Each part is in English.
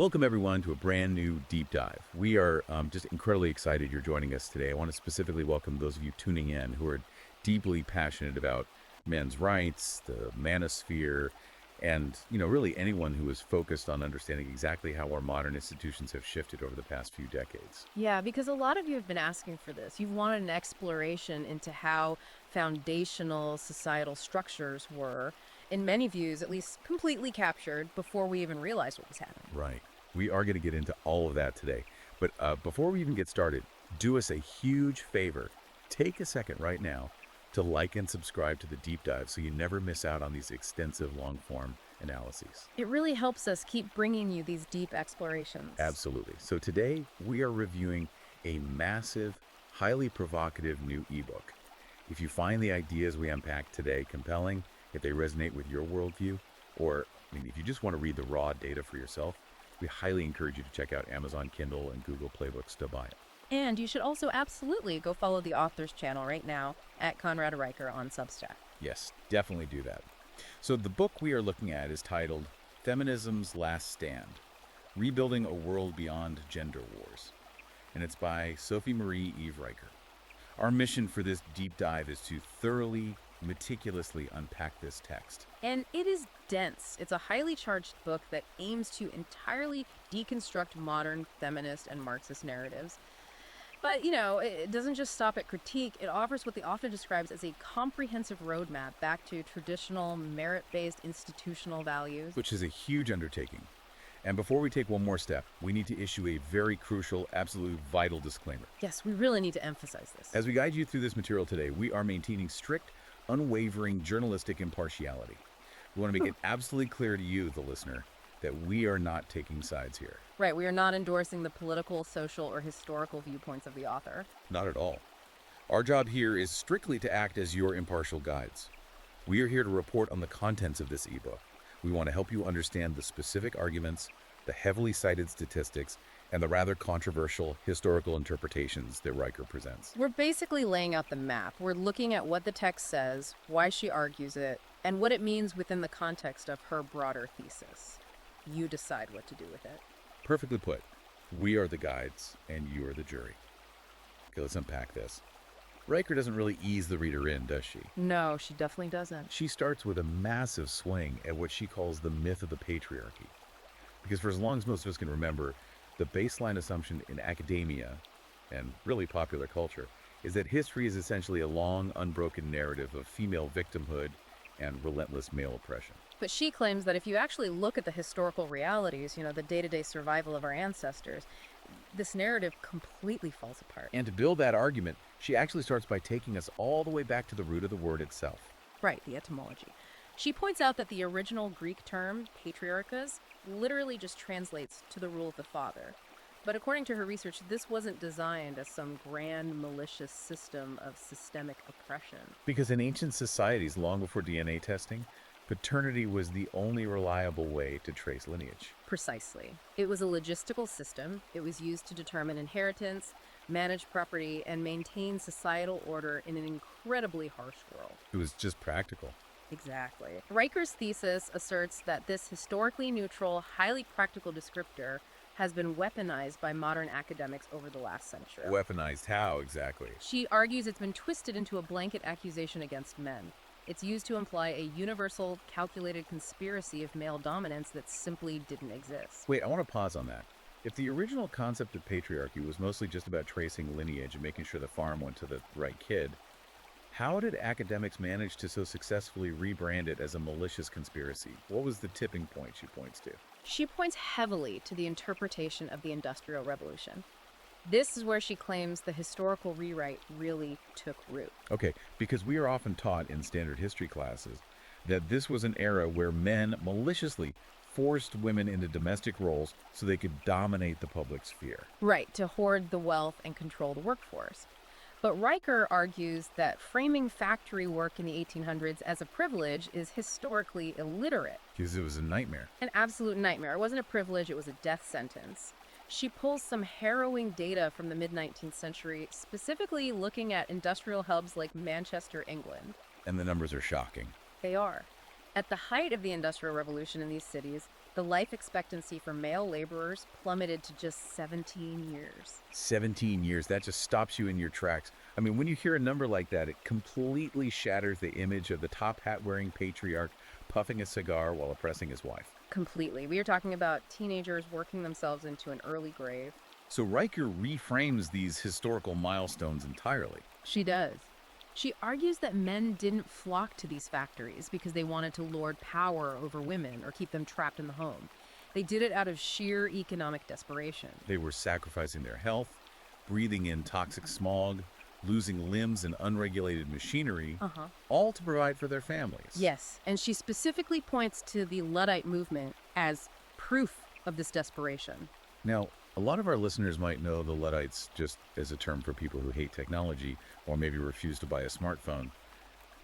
Welcome, everyone, to a brand new deep dive. We are just incredibly excited you're joining us today. I want to specifically welcome those of you tuning in who are deeply passionate about men's rights, the manosphere, and, really anyone who is focused on understanding exactly how our modern institutions have shifted over the past few decades. Yeah, because a lot of you have been asking for this. You've wanted an exploration into how foundational societal structures were, in many views, at least completely captured before we even realized what was happening. Right. We are going to get into all of that today. But before we even get started, do us a huge favor. Take a second right now to like and subscribe to the deep dive so you never miss out on these extensive long-form analyses. It really helps us keep bringing you these deep explorations. Absolutely. So today we are reviewing a massive, highly provocative new ebook. If you find the ideas we unpack today compelling, if they resonate with your worldview, or if you just want to read the raw data for yourself, we highly encourage you to check out Amazon Kindle and Google Playbooks to buy it. And you should also absolutely go follow the author's channel right now at Conrad Riker on Substack. Yes, definitely do that. So the book we are looking at is titled Feminism's Last Stand: Rebuilding a World Beyond Gender Wars, and it's by Sophie Marie Eve Riker. Our mission for this deep dive is to thoroughly, meticulously unpack this text. And it is dense. It's a highly charged book that aims to entirely deconstruct modern feminist and Marxist narratives. But, it doesn't just stop at critique. It offers what the author describes as a comprehensive roadmap back to traditional, merit-based institutional values. Which is a huge undertaking. And before we take one more step, we need to issue a very crucial, absolutely vital disclaimer. Yes, we really need to emphasize this. As we guide you through this material today, we are maintaining strict, unwavering journalistic impartiality. We want to make it absolutely clear to you, the listener, that we are not taking sides here. Right, we are not endorsing the political, social, or historical viewpoints of the author. Not at all. Our job here is strictly to act as your impartial guides. We are here to report on the contents of this ebook. We want to help you understand the specific arguments, the heavily cited statistics, and the rather controversial historical interpretations that Riker presents. We're basically laying out the map. We're looking at what the text says, why she argues it, and what it means within the context of her broader thesis. You decide what to do with it. Perfectly put. We are the guides, and you are the jury. Okay, let's unpack this. Riker doesn't really ease the reader in, does she? No, she definitely doesn't. She starts with a massive swing at what she calls the myth of the patriarchy. Because for as long as most of us can remember, the baseline assumption in academia, and really popular culture, is that history is essentially a long, unbroken narrative of female victimhood and relentless male oppression. But she claims that if you actually look at the historical realities, the day-to-day survival of our ancestors, this narrative completely falls apart. And to build that argument, she actually starts by taking us all the way back to the root of the word itself. Right, the etymology. She points out that the original Greek term, patriarchos, literally just translates to the rule of the father. But according to her research, this wasn't designed as some grand malicious system of systemic oppression. Because in ancient societies, long before DNA testing, paternity was the only reliable way to trace lineage. Precisely. It was a logistical system. It was used to determine inheritance, manage property, and maintain societal order in an incredibly harsh world. It was just practical. Exactly. Riker's thesis asserts that this historically neutral, highly practical descriptor has been weaponized by modern academics over the last century. Weaponized how, exactly? She argues it's been twisted into a blanket accusation against men. It's used to imply a universal, calculated conspiracy of male dominance that simply didn't exist. Wait, I want to pause on that. If the original concept of patriarchy was mostly just about tracing lineage and making sure the farm went to the right kid, how did academics manage to so successfully rebrand it as a malicious conspiracy? What was the tipping point she points to? She points heavily to the interpretation of the Industrial Revolution. This is where she claims the historical rewrite really took root. Okay, because we are often taught in standard history classes that this was an era where men maliciously forced women into domestic roles so they could dominate the public sphere. Right, to hoard the wealth and control the workforce. But Riker argues that framing factory work in the 1800s as a privilege is historically illiterate. Because it was a nightmare. An absolute nightmare. It wasn't a privilege, it was a death sentence. She pulls some harrowing data from the mid-19th century, specifically looking at industrial hubs like Manchester, England. And the numbers are shocking. They are. At the height of the Industrial Revolution in these cities, The life expectancy for male laborers plummeted to just 17 years. 17 years, that just stops you in your tracks. I mean, when you hear a number like that, it completely shatters the image of the top hat-wearing patriarch puffing a cigar while oppressing his wife. Completely. We are talking about teenagers working themselves into an early grave. So Riker reframes these historical milestones entirely. She does. She argues that men didn't flock to these factories because they wanted to lord power over women or keep them trapped in the home. They did it out of sheer economic desperation. They were sacrificing their health, breathing in toxic smog, losing limbs in unregulated machinery, all to provide for their families. Yes, and she specifically points to the Luddite movement as proof of this desperation. Now, a lot of our listeners might know the Luddites just as a term for people who hate technology or maybe refuse to buy a smartphone.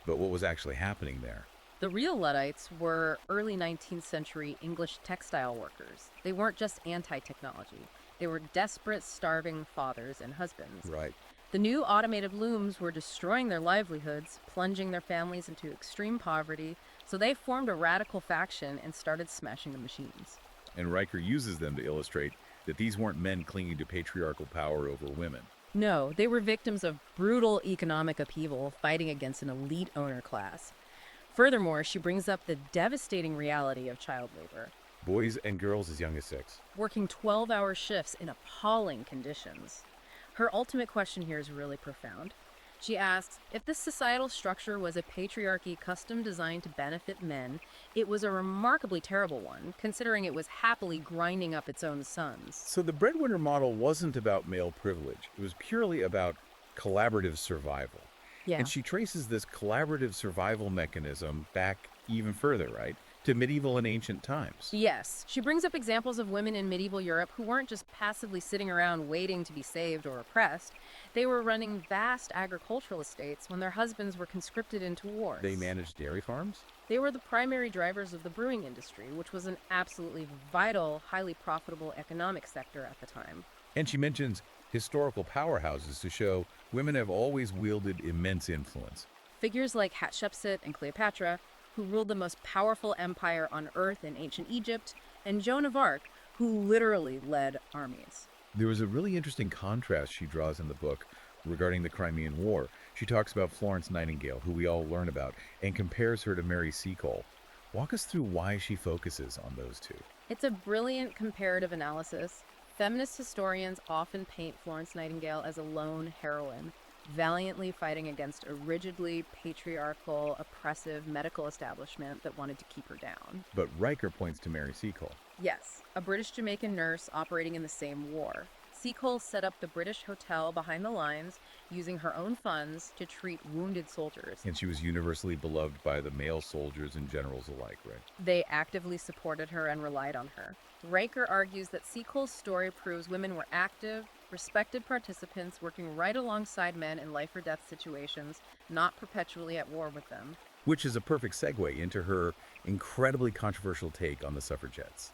But what was actually happening there? The real Luddites were early 19th century English textile workers. They weren't just anti-technology. They were desperate, starving fathers and husbands. Right. The new automated looms were destroying their livelihoods, plunging their families into extreme poverty, so they formed a radical faction and started smashing the machines. And Riker uses them to illustrate that these weren't men clinging to patriarchal power over women. No, they were victims of brutal economic upheaval, fighting against an elite owner class. Furthermore, she brings up the devastating reality of child labor. Boys and girls as young as 6. Working 12-hour shifts in appalling conditions. Her ultimate question here is really profound. She asks, if this societal structure was a patriarchy custom designed to benefit men, it was a remarkably terrible one, considering it was happily grinding up its own sons. So the breadwinner model wasn't about male privilege. It was purely about collaborative survival. Yeah. And she traces this collaborative survival mechanism back even further, right? To medieval and ancient times. Yes, she brings up examples of women in medieval Europe who weren't just passively sitting around waiting to be saved or oppressed. They were running vast agricultural estates when their husbands were conscripted into wars. They managed dairy farms? They were the primary drivers of the brewing industry, which was an absolutely vital, highly profitable economic sector at the time. And she mentions historical powerhouses to show women have always wielded immense influence. Figures like Hatshepsut and Cleopatra, who ruled the most powerful empire on earth in ancient Egypt, and Joan of Arc, who literally led armies. There was a really interesting contrast she draws in the book regarding the Crimean War. She talks about Florence Nightingale, who we all learn about, and compares her to Mary Seacole. Walk us through why she focuses on those two. It's a brilliant comparative analysis. Feminist historians often paint Florence Nightingale as a lone heroine, valiantly fighting against a rigidly patriarchal, oppressive medical establishment that wanted to keep her down. But Riker points to Mary Seacole. Yes, a British Jamaican nurse operating in the same war. Seacole set up the British Hotel behind the lines, using her own funds to treat wounded soldiers. And she was universally beloved by the male soldiers and generals alike, right? They actively supported her and relied on her. Riker argues that Seacole's story proves women were active, respected participants working right alongside men in life or death situations, not perpetually at war with them. Which is a perfect segue into her incredibly controversial take on the suffragettes.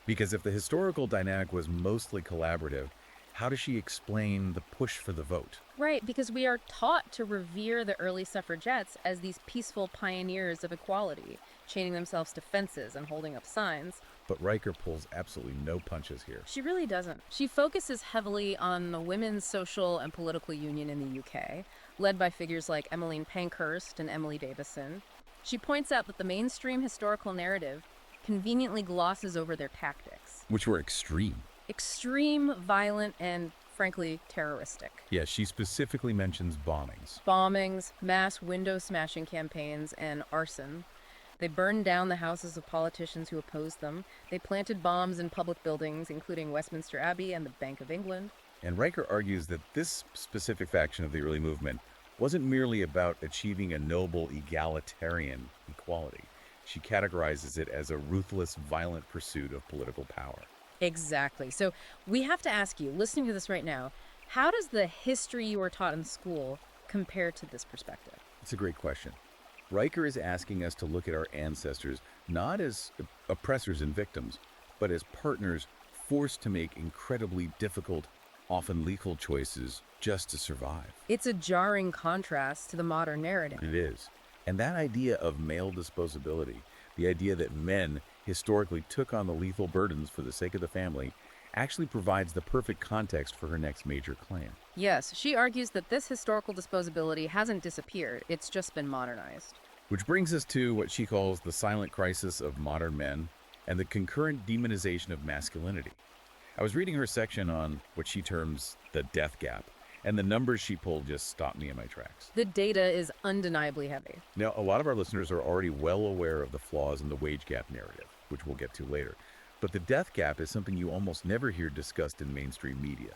Because if the historical dynamic was mostly collaborative, how does she explain the push for the vote? Right, because we are taught to revere the early suffragettes as these peaceful pioneers of equality, chaining themselves to fences and holding up signs. But Riker pulls absolutely no punches here. She really doesn't. She focuses heavily on the women's social and political union in the UK, led by figures like Emmeline Pankhurst and Emily Davison. She points out that the mainstream historical narrative conveniently glosses over their tactics. Which were extreme. Extreme, violent, and frankly, terroristic. Yeah, she specifically mentions bombings. Bombings, mass window smashing campaigns, and arson. They burned down the houses of politicians who opposed them. They planted bombs in public buildings, including Westminster Abbey and the Bank of England. And Riker argues that this specific faction of the early movement wasn't merely about achieving a noble egalitarian equality. She categorizes it as a ruthless, violent pursuit of political power. Exactly. So we have to ask you, listening to this right now, how does the history you were taught in school compare to this perspective? It's a great question. Riker is asking us to look at our ancestors not as oppressors and victims, but as partners forced to make incredibly difficult, often lethal choices just to survive. It's a jarring contrast to the modern narrative. It is. And that idea of male disposability, the idea that men historically took on the lethal burdens for the sake of the family actually provides the perfect context for her next major claim. Yes, she argues that this historical disposability hasn't disappeared, it's just been modernized. Which brings us to what she calls the silent crisis of modern men and the concurrent demonization of masculinity. I was reading her section on what she terms the death gap, and the numbers she pulled just stopped me in my tracks. The data is undeniably heavy. Now, a lot of our listeners are already well aware of the flaws in the wage gap narrative, which we'll get to later. But the death gap is something you almost never hear discussed in mainstream media.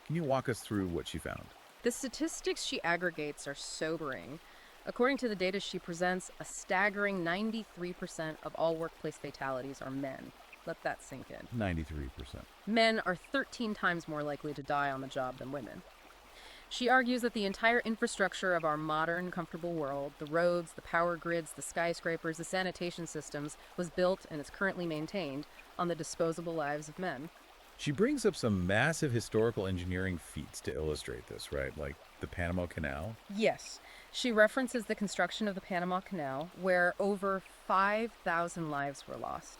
Can you walk us through what she found? The statistics she aggregates are sobering. According to the data she presents, a staggering 93% of all workplace fatalities are men. Let that sink in. 93%. Men are 13 times more likely to die on the job than women. She argues that the entire infrastructure of our modern, comfortable world, the roads, the power grids, the skyscrapers, the sanitation systems, was built and is currently maintained on the disposable lives of men. She brings up some massive historical engineering feats to illustrate this, right? Like the Panama Canal. Yes. She references the construction of the Panama Canal, where over 5,000 lives were lost.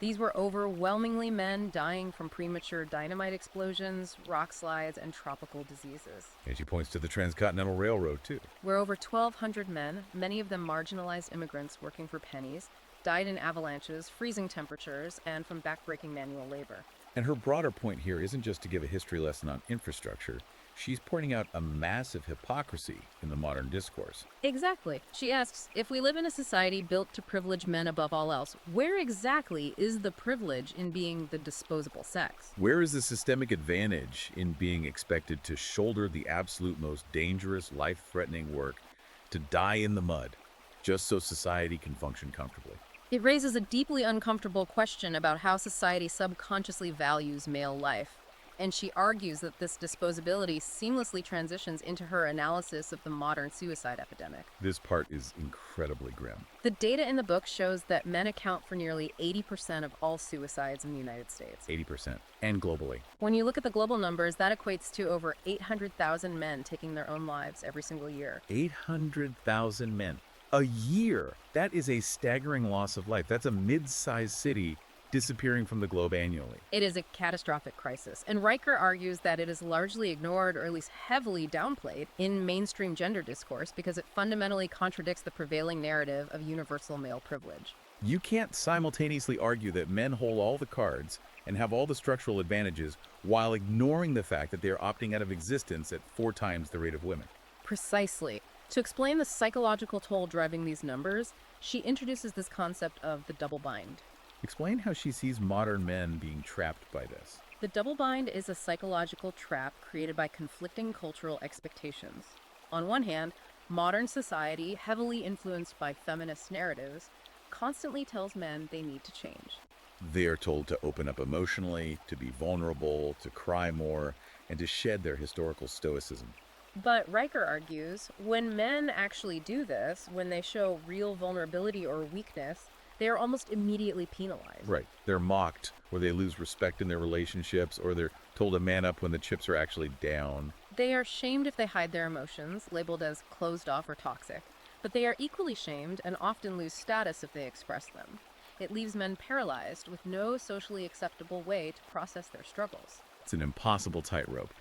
These were overwhelmingly men dying from premature dynamite explosions, rock slides, and tropical diseases. And she points to the Transcontinental Railroad, too. Where over 1,200 men, many of them marginalized immigrants working for pennies, died in avalanches, freezing temperatures, and from backbreaking manual labor. And her broader point here isn't just to give a history lesson on infrastructure. She's pointing out a massive hypocrisy in the modern discourse. Exactly. She asks, if we live in a society built to privilege men above all else, where exactly is the privilege in being the disposable sex? Where is the systemic advantage in being expected to shoulder the absolute most dangerous, life-threatening work, to die in the mud, just so society can function comfortably? It raises a deeply uncomfortable question about how society subconsciously values male life. And she argues that this disposability seamlessly transitions into her analysis of the modern suicide epidemic. This part is incredibly grim. The data in the book shows that men account for nearly 80% of all suicides in the United States. 80%. And globally. When you look at the global numbers, that equates to over 800,000 men taking their own lives every single year. 800,000 men. A year! That is a staggering loss of life. That's a mid-sized city disappearing from the globe annually. It is a catastrophic crisis, and Riker argues that it is largely ignored or at least heavily downplayed in mainstream gender discourse because it fundamentally contradicts the prevailing narrative of universal male privilege. You can't simultaneously argue that men hold all the cards and have all the structural advantages while ignoring the fact that they are opting out of existence at 4 times the rate of women. Precisely. To explain the psychological toll driving these numbers, she introduces this concept of the double bind. Explain how she sees modern men being trapped by this. The double bind is a psychological trap created by conflicting cultural expectations. On one hand, modern society, heavily influenced by feminist narratives, constantly tells men they need to change. They are told to open up emotionally, to be vulnerable, to cry more, and to shed their historical stoicism. But Riker argues, when men actually do this, when they show real vulnerability or weakness, they are almost immediately penalized. Right. They're mocked, or they lose respect in their relationships, or they're told to man up when the chips are actually down. They are shamed if they hide their emotions, labeled as closed off or toxic. But they are equally shamed and often lose status if they express them. It leaves men paralyzed with no socially acceptable way to process their struggles. It's an impossible tightrope.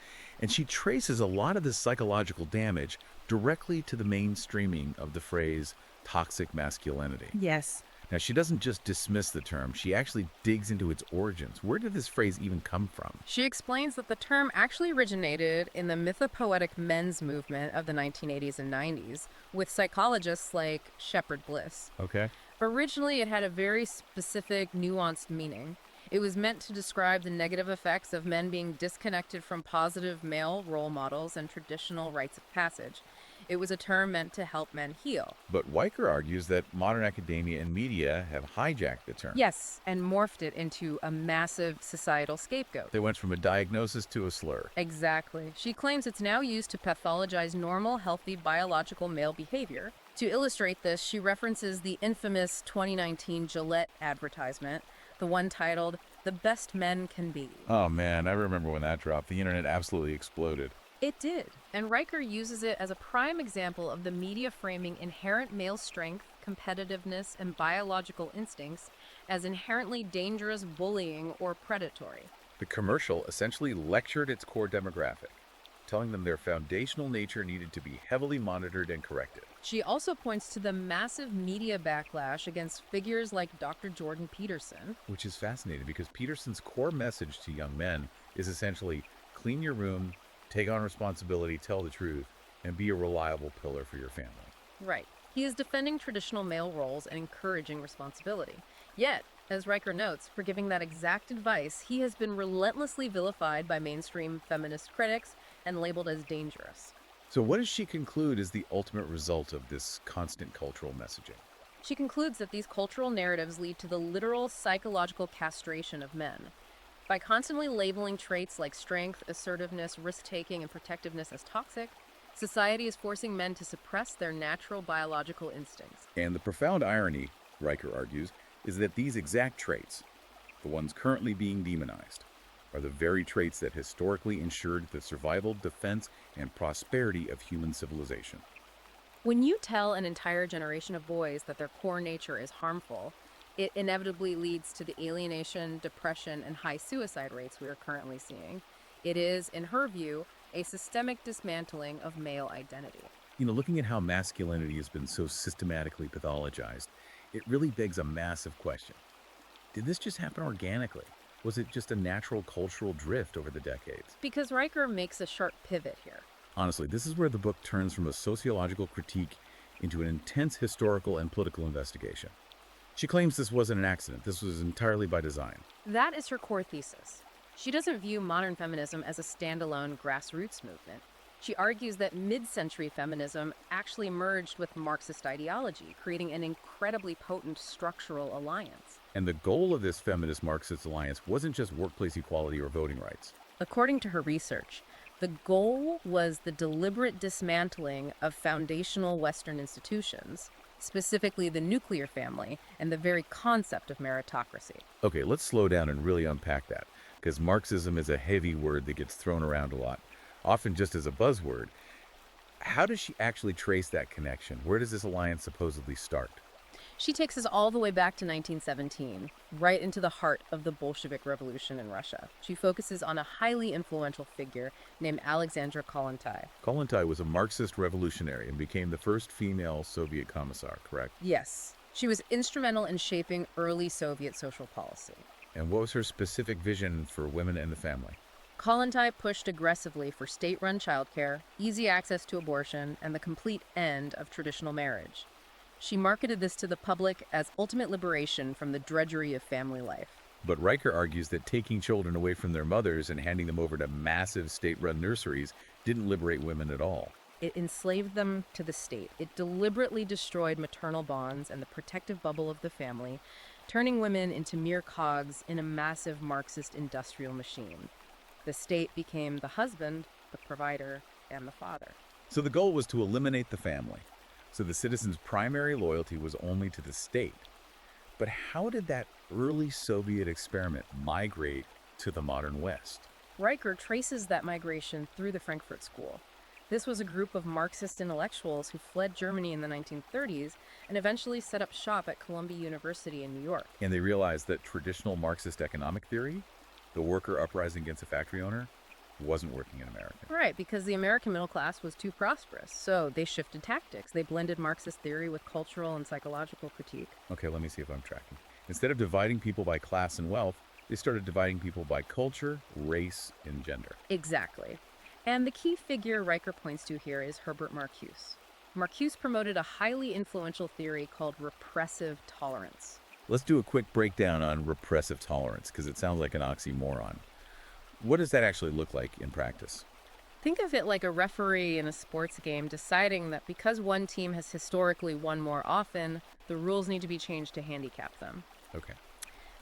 And she traces a lot of this psychological damage directly to the mainstreaming of the phrase toxic masculinity. Yes. Now, she doesn't just dismiss the term, she actually digs into its origins. Where did this phrase even come from? She explains that the term actually originated in the mythopoetic men's movement of the 1980s and 90s, with psychologists like Shepard Bliss. Okay. Originally, it had a very specific, nuanced meaning. It was meant to describe the negative effects of men being disconnected from positive male role models and traditional rites of passage. It was a term meant to help men heal. But Weicker argues that modern academia and media have hijacked the term. Yes, and morphed it into a massive societal scapegoat. They went from a diagnosis to a slur. Exactly. She claims it's now used to pathologize normal, healthy, biological male behavior. To illustrate this, she references the infamous 2019 Gillette advertisement, the one titled, "The Best Men Can Be." Oh man, I remember when that dropped. The internet absolutely exploded. It did. And Riker uses it as a prime example of the media framing inherent male strength, competitiveness, and biological instincts as inherently dangerous, bullying, or predatory. The commercial essentially lectured its core demographic, telling them their foundational nature needed to be heavily monitored and corrected. She also points to the massive media backlash against figures like Dr. Jordan Peterson. Which is fascinating because Peterson's core message to young men is essentially clean your room, take on responsibility, tell the truth, and be a reliable pillar for your family. Right. He is defending traditional male roles and encouraging responsibility. Yet, as Riker notes, for giving that exact advice, he has been relentlessly vilified by mainstream feminist critics and labeled as dangerous. So, what does she conclude is the ultimate result of this constant cultural messaging? She concludes that these cultural narratives lead to the literal psychological castration of men. By constantly labeling traits like strength, assertiveness, risk-taking, and protectiveness as toxic, society is forcing men to suppress their natural biological instincts. And the profound irony, Riker argues, is that these exact traits, the ones currently being demonized, are the very traits that historically ensured the survival, defense, and prosperity of human civilization. When you tell an entire generation of boys that their core nature is harmful, it inevitably leads to the alienation, depression, and high suicide rates we are currently seeing. It is, in her view, a systemic dismantling of male identity. Looking at how masculinity has been so systematically pathologized, it really begs a massive question. Did this just happen organically? Was it just a natural cultural drift over the decades? Because Riker makes a sharp pivot here. Honestly, this is where the book turns from a sociological critique into an intense historical and political investigation. She claims this wasn't an accident, this was entirely by design. That is her core thesis. She doesn't view modern feminism as a standalone grassroots movement. She argues that mid-century feminism actually merged with Marxist ideology, creating an incredibly potent structural alliance. And the goal of this feminist Marxist alliance wasn't just workplace equality or voting rights. According to her research, the goal was the deliberate dismantling of foundational Western institutions, specifically the nuclear family and the very concept of meritocracy. Okay, let's slow down and really unpack that, because Marxism is a heavy word that gets thrown around a lot, often just as a buzzword. How does she actually trace that connection? Where does this alliance supposedly start? She takes us all the way back to 1917, right into the heart of the Bolshevik Revolution in Russia. She focuses on a highly influential figure named Alexandra Kollontai. Kollontai was a Marxist revolutionary and became the first female Soviet commissar, correct? Yes, she was instrumental in shaping early Soviet social policy. And what was her specific vision for women and the family? Kollontai pushed aggressively for state-run childcare, easy access to abortion, and the complete end of traditional marriage. She marketed this to the public as ultimate liberation from the drudgery of family life. But Riker argues that taking children away from their mothers and handing them over to massive state-run nurseries didn't liberate women at all. It enslaved them to the state. It deliberately destroyed maternal bonds and the protective bubble of the family, turning women into mere cogs in a massive Marxist industrial machine. The state became the husband, the provider, and the father. So the goal was to eliminate the family. So the citizens' primary loyalty was only to the state. But how did that early Soviet experiment migrate to the modern West? Riker traces that migration through the Frankfurt School. This was a group of Marxist intellectuals who fled Germany in the 1930s and eventually set up shop at Columbia University in New York. And they realized that traditional Marxist economic theory, the worker uprising against a factory owner, wasn't working in America. Right, because the American middle class was too prosperous. So they shifted tactics. They blended Marxist theory with cultural and psychological critique. Okay, let me see if I'm tracking. Instead of dividing people by class and wealth, they started dividing people by culture, race, and gender. Exactly. And the key figure Riker points to here is Herbert Marcuse. Marcuse promoted a highly influential theory called repressive tolerance. Let's do a quick breakdown on repressive tolerance, because it sounds like an oxymoron. What does that actually look like in practice? Think of it like a referee in a sports game deciding that because one team has historically won more often, the rules need to be changed to handicap them. Okay.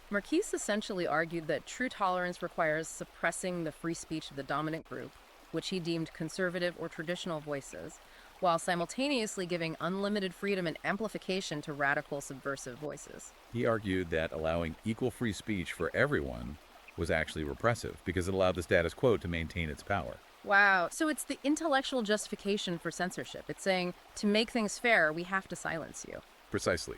Marquise essentially argued that true tolerance requires suppressing the free speech of the dominant group, which he deemed conservative or traditional voices, while simultaneously giving unlimited freedom and amplification to radical subversive voices. He argued that allowing equal free speech for everyone was actually repressive because it allowed the status quo to maintain its power. Wow. So it's the intellectual justification for censorship. It's saying, to make things fair, we have to silence you. Precisely.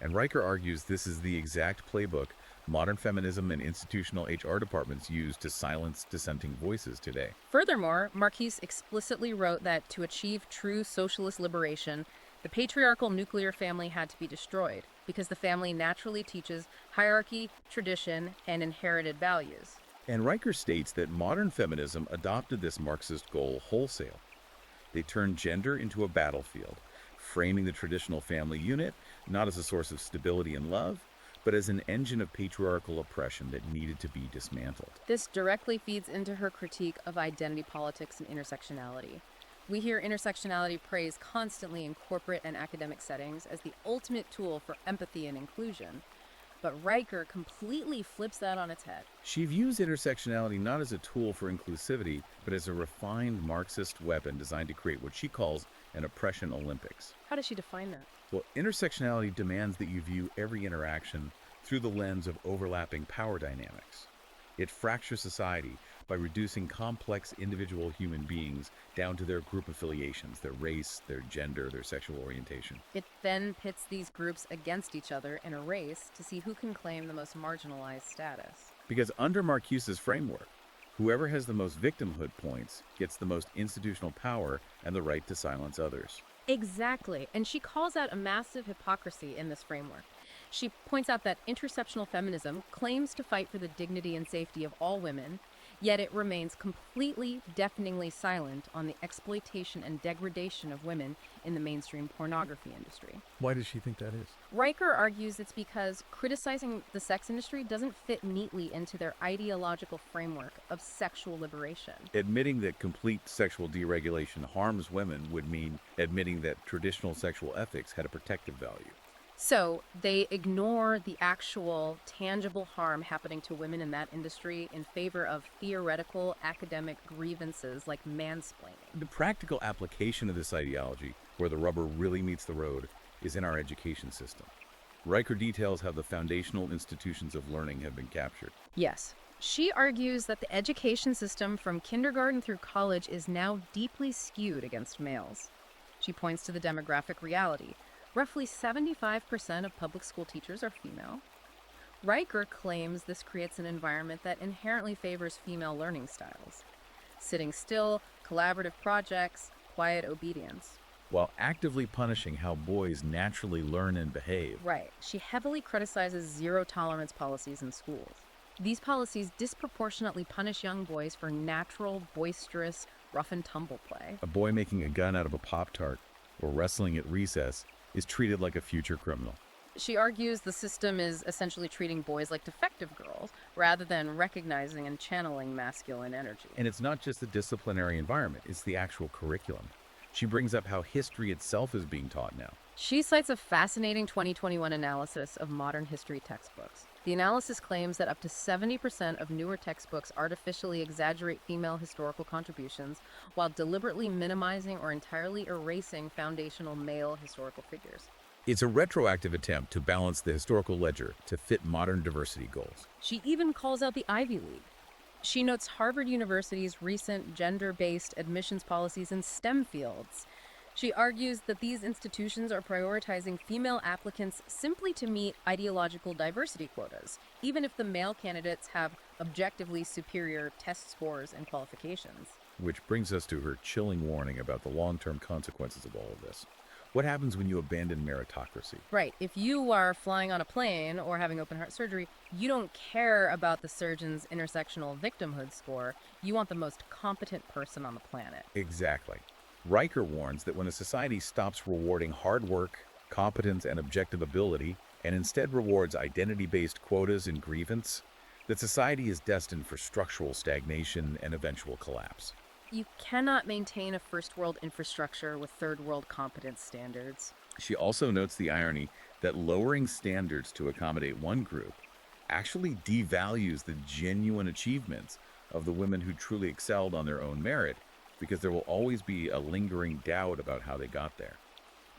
And Riker argues this is the exact playbook modern feminism and institutional HR departments use to silence dissenting voices today. Furthermore, Marquise explicitly wrote that to achieve true socialist liberation, the patriarchal nuclear family had to be destroyed because the family naturally teaches hierarchy, tradition, and inherited values. And Riker states that modern feminism adopted this Marxist goal wholesale. They turned gender into a battlefield, framing the traditional family unit not as a source of stability and love, but as an engine of patriarchal oppression that needed to be dismantled. This directly feeds into her critique of identity politics and intersectionality. We hear intersectionality praised constantly in corporate and academic settings as the ultimate tool for empathy and inclusion. But Riker completely flips that on its head. She views intersectionality not as a tool for inclusivity, but as a refined Marxist weapon designed to create what she calls an oppression Olympics. How does she define that? Well, intersectionality demands that you view every interaction through the lens of overlapping power dynamics. It fractures society by reducing complex individual human beings down to their group affiliations, their race, their gender, their sexual orientation. It then pits these groups against each other in a race to see who can claim the most marginalized status. Because under Marcuse's framework, whoever has the most victimhood points gets the most institutional power and the right to silence others. Exactly. And she calls out a massive hypocrisy in this framework. She points out that intersectional feminism claims to fight for the dignity and safety of all women, yet it remains completely, deafeningly silent on the exploitation and degradation of women in the mainstream pornography industry. Why does she think that is? Riker argues it's because criticizing the sex industry doesn't fit neatly into their ideological framework of sexual liberation. Admitting that complete sexual deregulation harms women would mean admitting that traditional sexual ethics had a protective value. So they ignore the actual tangible harm happening to women in that industry in favor of theoretical academic grievances like mansplaining. The practical application of this ideology, where the rubber really meets the road, is in our education system. Riker details how the foundational institutions of learning have been captured. Yes. She argues that the education system from kindergarten through college is now deeply skewed against males. She points to the demographic reality. Roughly 75% of public school teachers are female. Riker claims this creates an environment that inherently favors female learning styles. Sitting still, collaborative projects, quiet obedience. While actively punishing how boys naturally learn and behave. Right. She heavily criticizes zero-tolerance policies in schools. These policies disproportionately punish young boys for natural, boisterous, rough-and-tumble play. A boy making a gun out of a Pop-Tart or wrestling at recess is treated like a future criminal. She argues the system is essentially treating boys like defective girls, rather than recognizing and channeling masculine energy. And it's not just the disciplinary environment, it's the actual curriculum. She brings up how history itself is being taught now. She cites a fascinating 2021 analysis of modern history textbooks. The analysis claims that up to 70% of newer textbooks artificially exaggerate female historical contributions while deliberately minimizing or entirely erasing foundational male historical figures. It's a retroactive attempt to balance the historical ledger to fit modern diversity goals. She even calls out the Ivy League. She notes Harvard University's recent gender-based admissions policies in STEM fields. She argues that these institutions are prioritizing female applicants simply to meet ideological diversity quotas, even if the male candidates have objectively superior test scores and qualifications. Which brings us to her chilling warning about the long-term consequences of all of this. What happens when you abandon meritocracy? Right. If you are flying on a plane or having open heart surgery, you don't care about the surgeon's intersectional victimhood score. You want the most competent person on the planet. Exactly. Riker warns that when a society stops rewarding hard work, competence, and objective ability, and instead rewards identity-based quotas and grievance, that society is destined for structural stagnation and eventual collapse. You cannot maintain a first world infrastructure with third world competence standards. She also notes the irony that lowering standards to accommodate one group actually devalues the genuine achievements of the women who truly excelled on their own merit, because there will always be a lingering doubt about how they got there.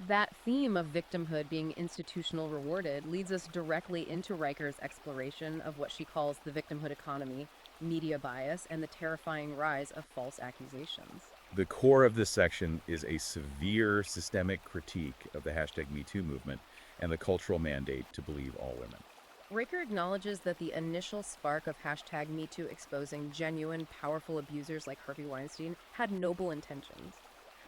That theme of victimhood being institutional rewarded leads us directly into Riker's exploration of what she calls the victimhood economy media bias, and the terrifying rise of false accusations. The core of this section is a severe systemic critique of the hashtag #MeToo movement and the cultural mandate to believe all women. Riker acknowledges that the initial spark of hashtag #MeToo exposing genuine, powerful abusers like Harvey Weinstein had noble intentions.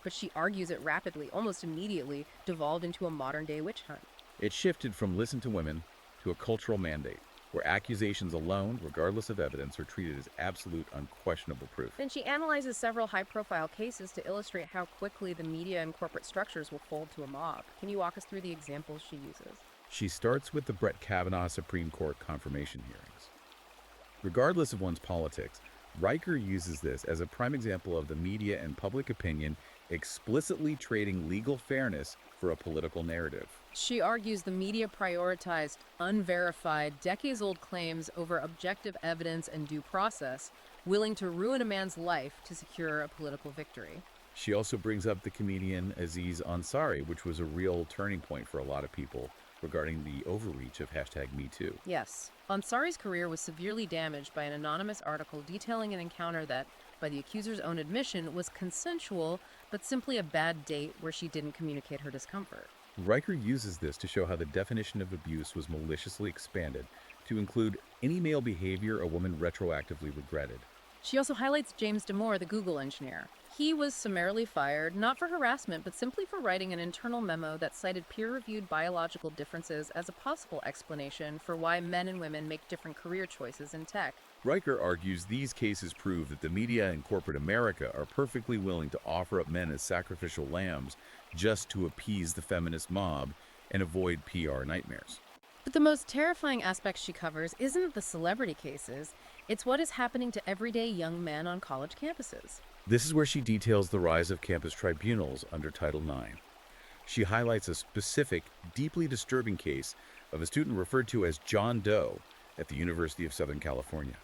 But she argues it rapidly, almost immediately, devolved into a modern-day witch hunt. It shifted from listen to women to a cultural mandate, where accusations alone, regardless of evidence, are treated as absolute, unquestionable proof. Then she analyzes several high-profile cases to illustrate how quickly the media and corporate structures will fold to a mob. Can you walk us through the examples she uses? She starts with the Brett Kavanaugh Supreme Court confirmation hearings. Regardless of one's politics, Riker uses this as a prime example of the media and public opinion explicitly trading legal fairness for a political narrative. She argues the media prioritized unverified, decades-old claims over objective evidence and due process, willing to ruin a man's life to secure a political victory. She also brings up the comedian Aziz Ansari, which was a real turning point for a lot of people regarding the overreach of hashtag #MeToo. Yes, Ansari's career was severely damaged by an anonymous article detailing an encounter that, by the accuser's own admission, was consensual, but simply a bad date where she didn't communicate her discomfort. Riker uses this to show how the definition of abuse was maliciously expanded to include any male behavior a woman retroactively regretted. She also highlights James Damore, the Google engineer. He was summarily fired, not for harassment, but simply for writing an internal memo that cited peer-reviewed biological differences as a possible explanation for why men and women make different career choices in tech. Riker argues these cases prove that the media and corporate America are perfectly willing to offer up men as sacrificial lambs just to appease the feminist mob and avoid PR nightmares. But the most terrifying aspect she covers isn't the celebrity cases, it's what is happening to everyday young men on college campuses. This is where she details the rise of campus tribunals under Title IX. She highlights a specific, deeply disturbing case of a student referred to as John Doe at the University of Southern California.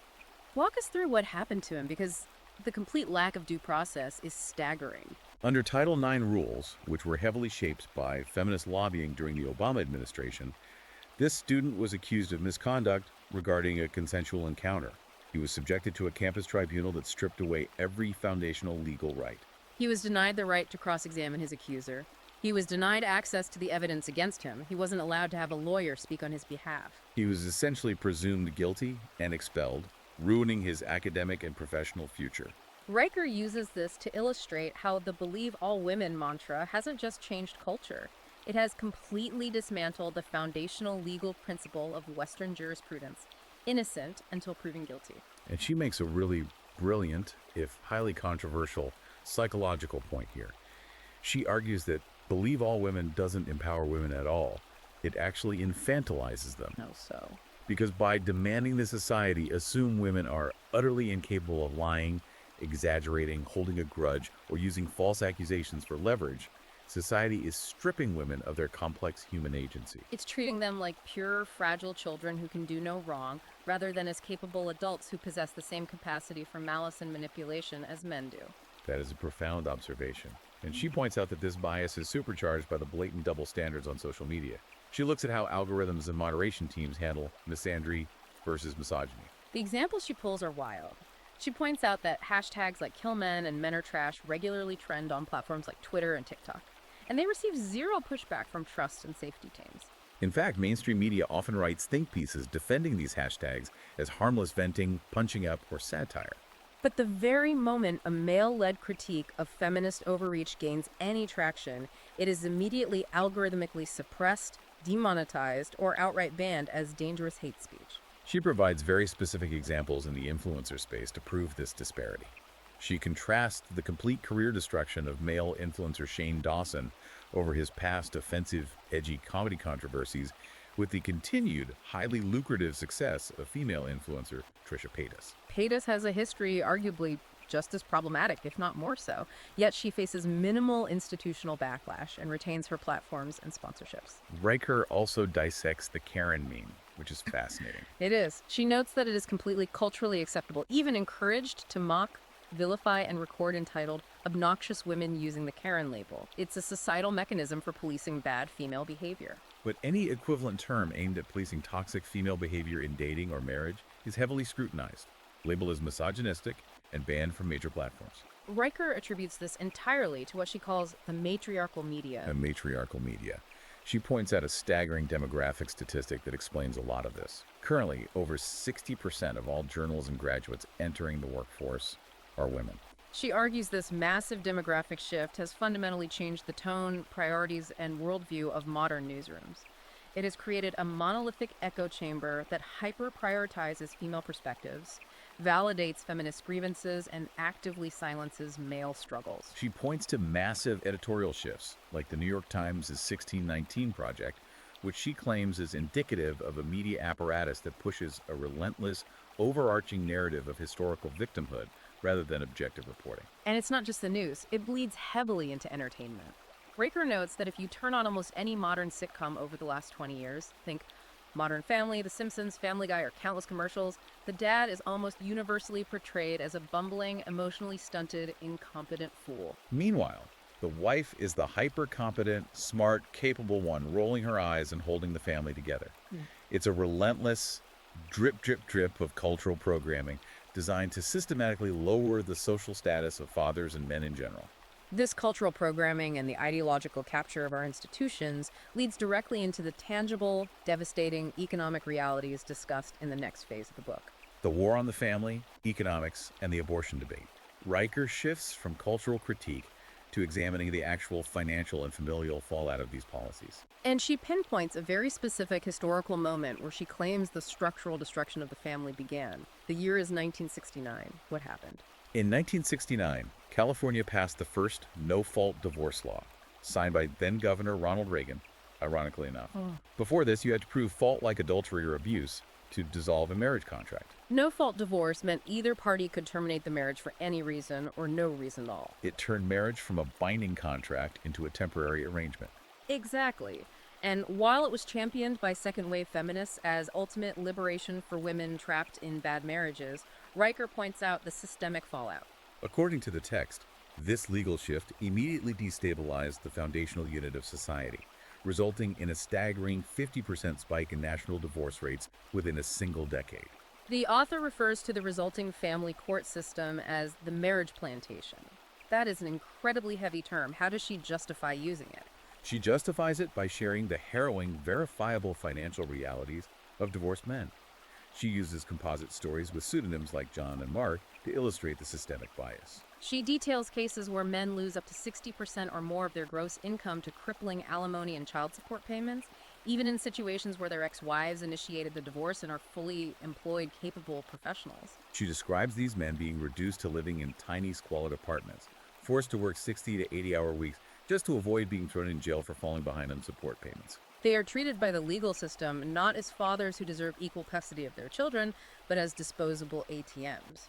Walk us through what happened to him, because the complete lack of due process is staggering. Under Title IX rules, which were heavily shaped by feminist lobbying during the Obama administration, this student was accused of misconduct regarding a consensual encounter. He was subjected to a campus tribunal that stripped away every foundational legal right. He was denied the right to cross-examine his accuser. He was denied access to the evidence against him. He wasn't allowed to have a lawyer speak on his behalf. He was essentially presumed guilty and expelled, ruining his academic and professional future. Riker uses this to illustrate how the believe all women mantra hasn't just changed culture. It has completely dismantled the foundational legal principle of Western jurisprudence: innocent until proven guilty. And she makes a really brilliant, if highly controversial, psychological point here. She argues that believe all women doesn't empower women at all. It actually infantilizes them. How so? Because by demanding the society assume women are utterly incapable of lying, exaggerating, holding a grudge, or using false accusations for leverage, society is stripping women of their complex human agency. It's treating them like pure, fragile children who can do no wrong, rather than as capable adults who possess the same capacity for malice and manipulation as men do. That is a profound observation. And she points out that this bias is supercharged by the blatant double standards on social media. She looks at how algorithms and moderation teams handle misandry versus misogyny. The examples she pulls are wild. She points out that hashtags like kill men and men are trash regularly trend on platforms like Twitter and TikTok, and they receive zero pushback from trust and safety teams. In fact, mainstream media often writes think pieces defending these hashtags as harmless venting, punching up, or satire. But the very moment a male-led critique of feminist overreach gains any traction, it is immediately algorithmically suppressed, demonetized, or outright banned as dangerous hate speech. She provides very specific examples in the influencer space to prove this disparity. She contrasts the complete career destruction of male influencer Shane Dawson over his past offensive, edgy comedy controversies with the continued, highly lucrative success of female influencer Trisha Paytas. Paytas has a history arguably just as problematic, if not more so, yet she faces minimal institutional backlash and retains her platforms and sponsorships. Riker also dissects the Karen meme, which is fascinating. It is. She notes that it is completely culturally acceptable, even encouraged, to mock, vilify, and record entitled obnoxious women using the Karen label. It's a societal mechanism for policing bad female behavior. But any equivalent term aimed at policing toxic female behavior in dating or marriage is heavily scrutinized. labeled as misogynistic and banned from major platforms. Riker attributes this entirely to what she calls the matriarchal media. And matriarchal media. She points out a staggering demographic statistic that explains a lot of this. Currently, over 60% of all journalism graduates entering the workforce are women. She argues this massive demographic shift has fundamentally changed the tone, priorities, and worldview of modern newsrooms. It has created a monolithic echo chamber that hyper-prioritizes female perspectives, validates feminist grievances, and actively silences male struggles. She points to massive editorial shifts, like the New York Times' 1619 Project, which she claims is indicative of a media apparatus that pushes a relentless, overarching narrative of historical victimhood rather than objective reporting. And it's not just the news, it bleeds heavily into entertainment. Raker notes that if you turn on almost any modern sitcom over the last 20 years, think Modern Family, The Simpsons, Family Guy, or countless commercials, the dad is almost universally portrayed as a bumbling, emotionally stunted, incompetent fool. Meanwhile, the wife is the hyper-competent, smart, capable one, rolling her eyes and holding the family together. It's a relentless drip, drip, drip of cultural programming designed to systematically lower the social status of fathers and men in general. This cultural programming and the ideological capture of our institutions leads directly into the tangible, devastating economic realities discussed in the next phase of the book. The war on the family, economics, and the abortion debate. Riker shifts from cultural critique to examining the actual financial and familial fallout of these policies. And she pinpoints a very specific historical moment where she claims the structural destruction of the family began. The year is 1969. What happened? In 1969, California passed the first no-fault divorce law, signed by then-Governor Ronald Reagan, ironically enough. Before this, you had to prove fault like adultery or abuse to dissolve a marriage contract. No-fault divorce meant either party could terminate the marriage for any reason or no reason at all. It turned marriage from a binding contract into a temporary arrangement. Exactly. And while it was championed by second-wave feminists as ultimate liberation for women trapped in bad marriages, Riker points out the systemic fallout. According to the text, this legal shift immediately destabilized the foundational unit of society, resulting in a staggering 50% spike in national divorce rates within a single decade. The author refers to the resulting family court system as the marriage plantation. That is an incredibly heavy term. How does she justify using it? She justifies it by sharing the harrowing, verifiable financial realities of divorced men. She uses composite stories with pseudonyms like John and Mark to illustrate the systemic bias. She details cases where men lose up to 60% or more of their gross income to crippling alimony and child support payments, even in situations where their ex-wives initiated the divorce and are fully employed, capable professionals. She describes these men being reduced to living in tiny, squalid apartments, forced to work 60 to 80-hour weeks just to avoid being thrown in jail for falling behind on support payments. They are treated by the legal system not as fathers who deserve equal custody of their children, but as disposable ATMs.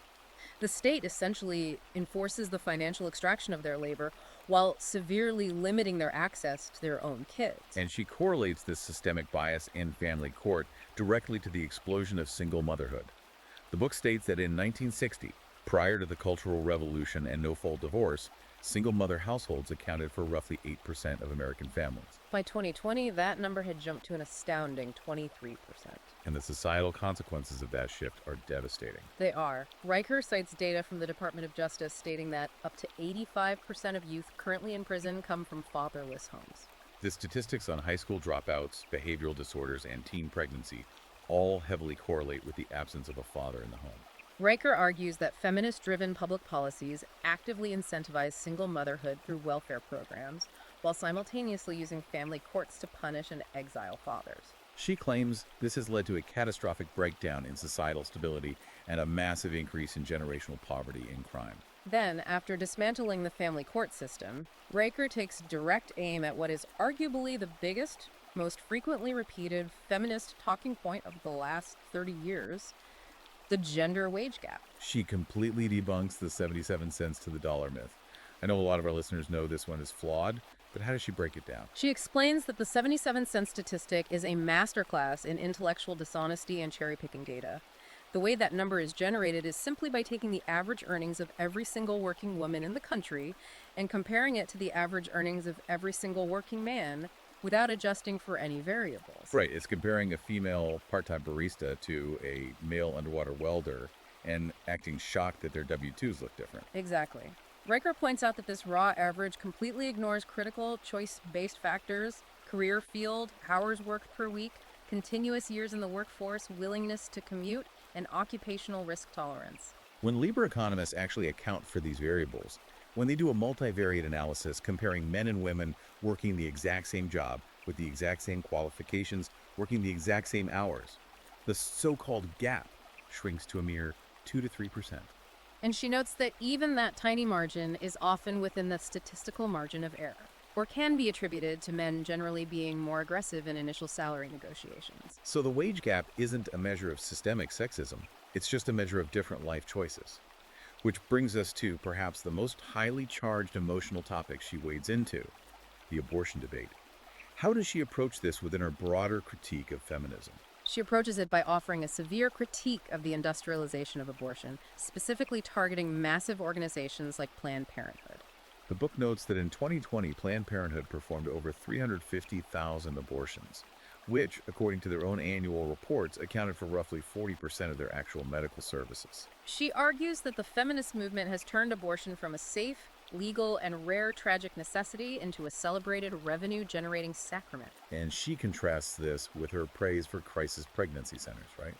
The state essentially enforces the financial extraction of their labor while severely limiting their access to their own kids. And she correlates this systemic bias in family court directly to the explosion of single motherhood. The book states that in 1960, prior to the Cultural Revolution and no-fault divorce, single mother households accounted for roughly 8% of American families. By 2020, that number had jumped to an astounding 23%. And the societal consequences of that shift are devastating. They are. Riker cites data from the Department of Justice stating that up to 85% of youth currently in prison come from fatherless homes. The statistics on high school dropouts, behavioral disorders, and teen pregnancy all heavily correlate with the absence of a father in the home. Riker argues that feminist-driven public policies actively incentivize single motherhood through welfare programs, while simultaneously using family courts to punish and exile fathers. She claims this has led to a catastrophic breakdown in societal stability and a massive increase in generational poverty and crime. Then, after dismantling the family court system, Riker takes direct aim at what is arguably the biggest, most frequently repeated feminist talking point of the last 30 years, the gender wage gap. She completely debunks the 77 cents to the dollar myth. I know a lot of our listeners know this one is flawed, but how does she break it down? She explains that the 77-cent statistic is a masterclass in intellectual dishonesty and cherry-picking data. The way that number is generated is simply by taking the average earnings of every single working woman in the country and comparing it to the average earnings of every single working man without adjusting for any variables. Right, it's comparing a female part-time barista to a male underwater welder and acting shocked that their W-2s look different. Exactly. Riker points out that this raw average completely ignores critical choice-based factors, career field, hours worked per week, continuous years in the workforce, willingness to commute, and occupational risk tolerance. When labor economists actually account for these variables, when they do a multivariate analysis comparing men and women working the exact same job with the exact same qualifications, working the exact same hours, the so-called gap shrinks to a mere 2 to 3%. And she notes that even that tiny margin is often within the statistical margin of error, or can be attributed to men generally being more aggressive in initial salary negotiations. So the wage gap isn't a measure of systemic sexism, it's just a measure of different life choices. Which brings us to perhaps the most highly charged emotional topic she wades into, the abortion debate. How does she approach this within her broader critique of feminism? She approaches it by offering a severe critique of the industrialization of abortion, specifically targeting massive organizations like Planned Parenthood. The book notes that in 2020, Planned Parenthood performed over 350,000 abortions, which, according to their own annual reports, accounted for roughly 40% of their actual medical services. She argues that the feminist movement has turned abortion from a safe, legal, and rare tragic necessity into a celebrated revenue-generating sacrament. And she contrasts this with her praise for crisis pregnancy centers, right?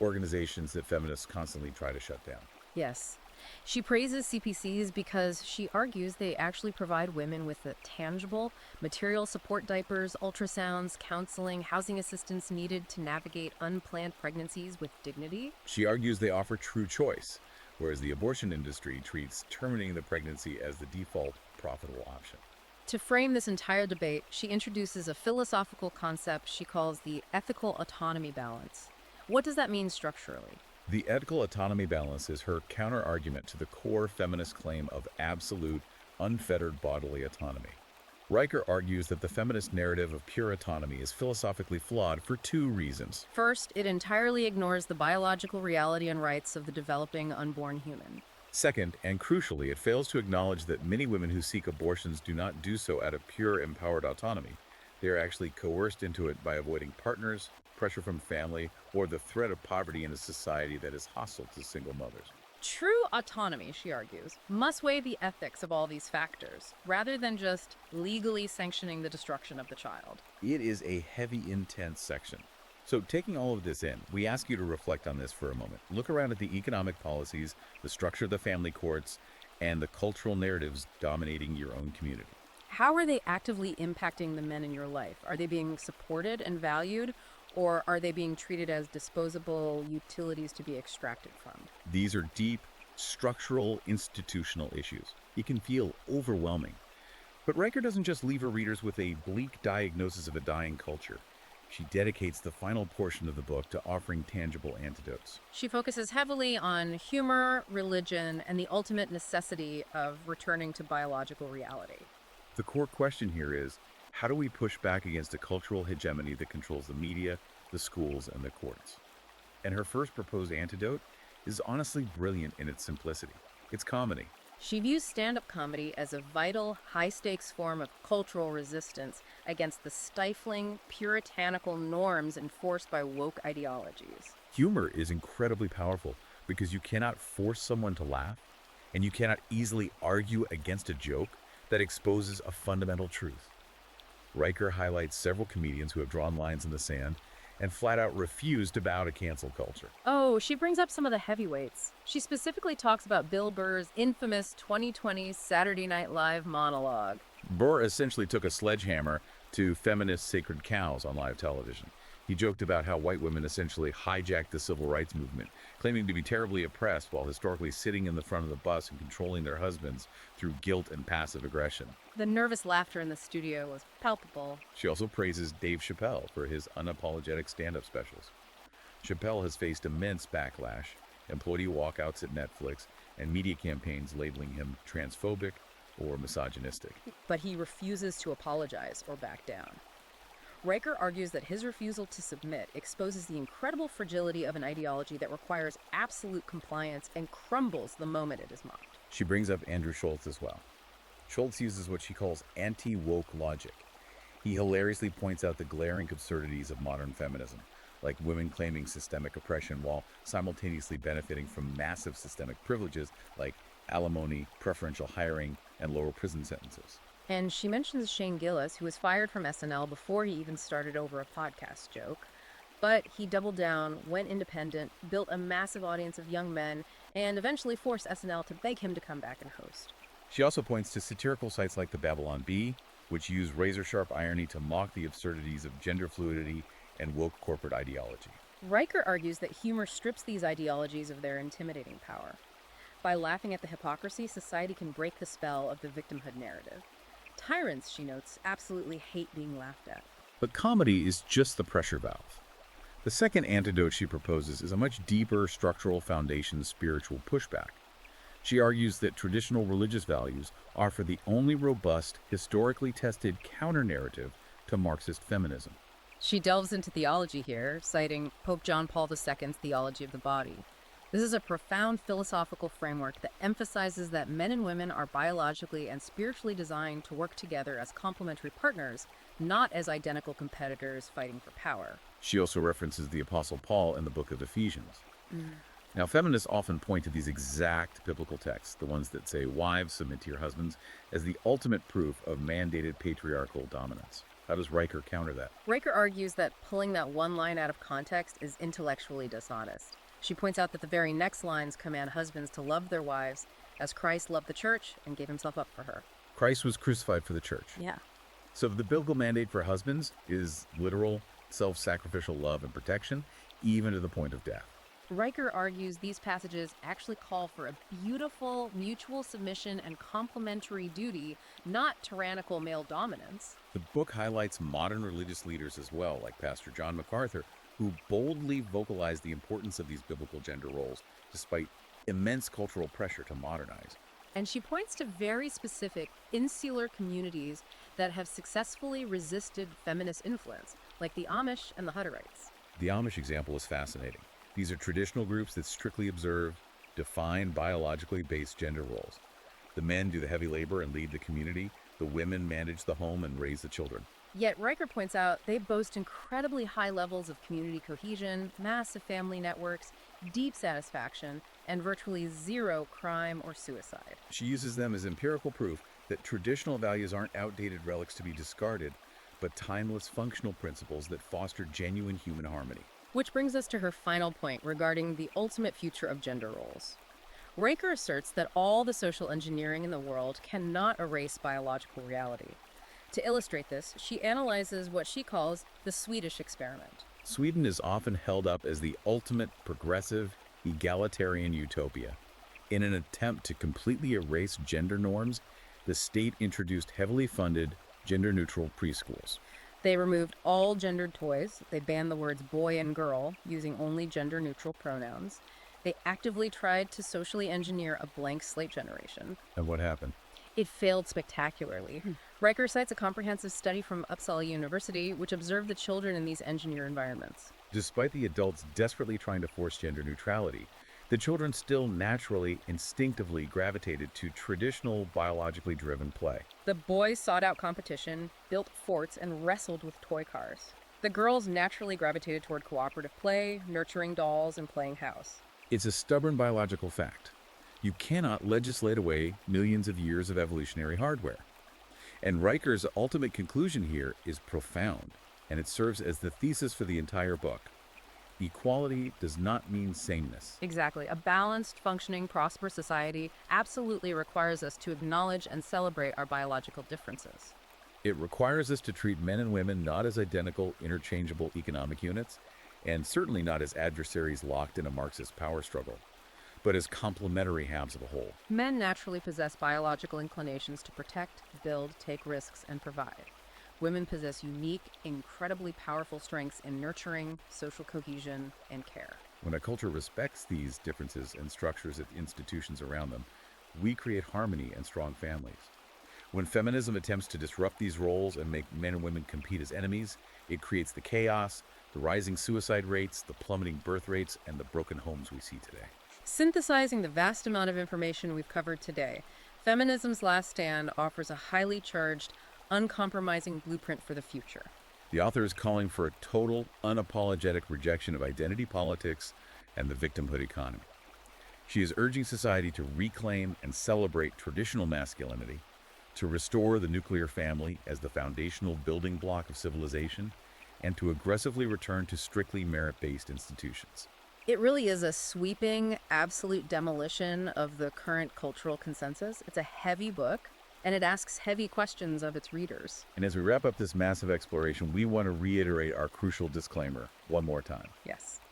Organizations that feminists constantly try to shut down. Yes. She praises CPCs because she argues they actually provide women with the tangible, material support diapers, ultrasounds, counseling, housing assistance needed to navigate unplanned pregnancies with dignity. She argues they offer true choice, whereas the abortion industry treats terminating the pregnancy as the default profitable option. To frame this entire debate, she introduces a philosophical concept she calls the ethical autonomy balance. What does that mean structurally? The ethical autonomy balance is her counter-argument to the core feminist claim of absolute, unfettered bodily autonomy. Riker argues that the feminist narrative of pure autonomy is philosophically flawed for two reasons. First, it entirely ignores the biological reality and rights of the developing unborn human. Second, and crucially, it fails to acknowledge that many women who seek abortions do not do so out of pure empowered autonomy. They are actually coerced into it by avoiding partners, pressure from family, or the threat of poverty in a society that is hostile to single mothers. True autonomy, she argues, must weigh the ethics of all these factors, rather than just legally sanctioning the destruction of the child. It is a heavy, intense section. So taking all of this in, we ask you to reflect on this for a moment. Look around at the economic policies, the structure of the family courts, and the cultural narratives dominating your own community. How are they actively impacting the men in your life? Are they being supported and valued, or are they being treated as disposable utilities to be extracted from? These are deep, structural, institutional issues. It can feel overwhelming. But Riker doesn't just leave her readers with a bleak diagnosis of a dying culture. She dedicates the final portion of the book to offering tangible antidotes. She focuses heavily on humor, religion, and the ultimate necessity of returning to biological reality. The core question here is, how do we push back against a cultural hegemony that controls the media, the schools, and the courts? And her first proposed antidote is honestly brilliant in its simplicity. It's comedy. She views stand-up comedy as a vital, high-stakes form of cultural resistance against the stifling, puritanical norms enforced by woke ideologies. Humor is incredibly powerful because you cannot force someone to laugh, and you cannot easily argue against a joke that exposes a fundamental truth. Riker highlights several comedians who have drawn lines in the sand and flat out refuse to bow to cancel culture. Oh, she brings up some of the heavyweights. She specifically talks about Bill Burr's infamous 2020 Saturday Night Live monologue. Burr essentially took a sledgehammer to feminist sacred cows on live television. He joked about how white women essentially hijacked the civil rights movement, claiming to be terribly oppressed while historically sitting in the front of the bus and controlling their husbands through guilt and passive aggression. The nervous laughter in the studio was palpable. She also praises Dave Chappelle for his unapologetic stand-up specials. Chappelle has faced immense backlash, employee walkouts at Netflix, and media campaigns labeling him transphobic or misogynistic. But he refuses to apologize or back down. Riker argues that his refusal to submit exposes the incredible fragility of an ideology that requires absolute compliance and crumbles the moment it is mocked. She brings up Andrew Schultz as well. Schultz uses what she calls anti-woke logic. He hilariously points out the glaring absurdities of modern feminism, like women claiming systemic oppression while simultaneously benefiting from massive systemic privileges like alimony, preferential hiring, and lower prison sentences. And she mentions Shane Gillis, who was fired from SNL before he even started over a podcast joke. But he doubled down, went independent, built a massive audience of young men, and eventually forced SNL to beg him to come back and host. She also points to satirical sites like the Babylon Bee, which use razor-sharp irony to mock the absurdities of gender fluidity and woke corporate ideology. Riker argues that humor strips these ideologies of their intimidating power. By laughing at the hypocrisy, society can break the spell of the victimhood narrative. Tyrants, she notes, absolutely hate being laughed at. But comedy is just the pressure valve. The second antidote she proposes is a much deeper structural foundation spiritual pushback. She argues that traditional religious values offer the only robust, historically tested counter-narrative to Marxist feminism. She delves into theology here, citing Pope John Paul II's theology of the body. This is a profound philosophical framework that emphasizes that men and women are biologically and spiritually designed to work together as complementary partners, not as identical competitors fighting for power. She also references the Apostle Paul in the book of Ephesians. Now, feminists often point to these exact biblical texts, the ones that say, "Wives, submit to your husbands," as the ultimate proof of mandated patriarchal dominance. How does Riker counter that? Riker argues that pulling that one line out of context is intellectually dishonest. She points out that the very next lines command husbands to love their wives as Christ loved the church and gave himself up for her. Christ was crucified for the church. Yeah. So the biblical mandate for husbands is literal, self-sacrificial love and protection, even to the point of death. Riker argues these passages actually call for a beautiful mutual submission and complementary duty, not tyrannical male dominance. The book highlights modern religious leaders as well, like Pastor John MacArthur, who boldly vocalize the importance of these biblical gender roles, despite immense cultural pressure to modernize. And she points to very specific insular communities that have successfully resisted feminist influence, like the Amish and the Hutterites. The Amish example is fascinating. These are traditional groups that strictly observe, define biologically based gender roles. The men do the heavy labor and lead the community. The women manage the home and raise the children. Yet Riker points out they boast incredibly high levels of community cohesion, massive family networks, deep satisfaction, and virtually zero crime or suicide. She uses them as empirical proof that traditional values aren't outdated relics to be discarded, but timeless functional principles that foster genuine human harmony. Which brings us to her final point regarding the ultimate future of gender roles. Riker asserts that all the social engineering in the world cannot erase biological reality. To illustrate this, she analyzes what she calls the Swedish experiment. Sweden is often held up as the ultimate progressive, egalitarian utopia. In an attempt to completely erase gender norms, the state introduced heavily funded, gender-neutral preschools. They removed all gendered toys. They banned the words boy and girl, using only gender-neutral pronouns. They actively tried to socially engineer a blank slate generation. And what happened? It failed spectacularly. Riker cites a comprehensive study from Uppsala University, which observed the children in these engineer environments. Despite the adults desperately trying to force gender neutrality, the children still naturally, instinctively gravitated to traditional, biologically driven play. The boys sought out competition, built forts, and wrestled with toy cars. The girls naturally gravitated toward cooperative play, nurturing dolls, and playing house. It's a stubborn biological fact. You cannot legislate away millions of years of evolutionary hardware. And Riker's ultimate conclusion here is profound, and it serves as the thesis for the entire book. Equality does not mean sameness. Exactly. A balanced, functioning, prosperous society absolutely requires us to acknowledge and celebrate our biological differences. It requires us to treat men and women not as identical, interchangeable economic units, and certainly not as adversaries locked in a Marxist power struggle, but as complementary halves of a whole. Men naturally possess biological inclinations to protect, build, take risks, and provide. Women possess unique, incredibly powerful strengths in nurturing, social cohesion, and care. When a culture respects these differences and structures its institutions around them, we create harmony and strong families. When feminism attempts to disrupt these roles and make men and women compete as enemies, it creates the chaos, the rising suicide rates, the plummeting birth rates, and the broken homes we see today. Synthesizing the vast amount of information we've covered today, Feminism's Last Stand offers a highly charged, uncompromising blueprint for the future. The author is calling for a total, unapologetic rejection of identity politics and the victimhood economy. She is urging society to reclaim and celebrate traditional masculinity, to restore the nuclear family as the foundational building block of civilization, and to aggressively return to strictly merit-based institutions. It really is a sweeping, absolute demolition of the current cultural consensus. It's a heavy book, and it asks heavy questions of its readers. And as we wrap up this massive exploration, we want to reiterate our crucial disclaimer one more time. Yes.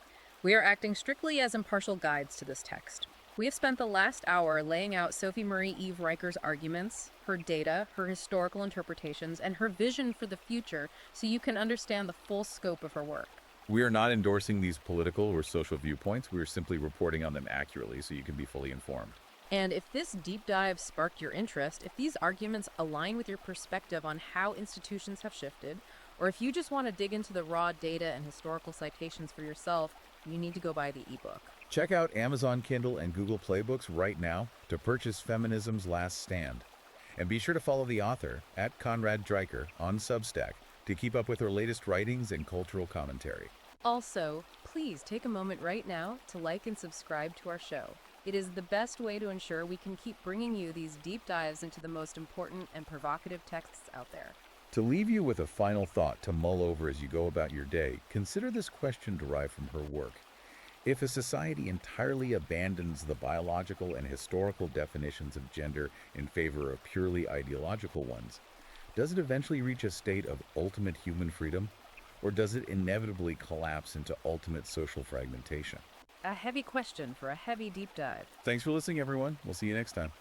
We are acting strictly as impartial guides to this text. We have spent the last hour laying out Sophie Marie Eve Riker's arguments, her data, her historical interpretations, and her vision for the future so you can understand the full scope of her work. We are not endorsing these political or social viewpoints. We are simply reporting on them accurately so you can be fully informed. And if this deep dive sparked your interest, if these arguments align with your perspective on how institutions have shifted, or if you just want to dig into the raw data and historical citations for yourself, you need to go buy the ebook. Check out Amazon Kindle and Google Play Books right now to purchase Feminism's Last Stand. And be sure to follow the author, @Conrad Dreiker, on Substack to keep up with her latest writings and cultural commentary. Also, please take a moment right now to like and subscribe to our show. It is the best way to ensure we can keep bringing you these deep dives into the most important and provocative texts out there. To leave you with a final thought to mull over as you go about your day, consider this question derived from her work. If a society entirely abandons the biological and historical definitions of gender in favor of purely ideological ones, does it eventually reach a state of ultimate human freedom, or does it inevitably collapse into ultimate social fragmentation? A heavy question for a heavy deep dive. Thanks for listening, everyone. We'll see you next time.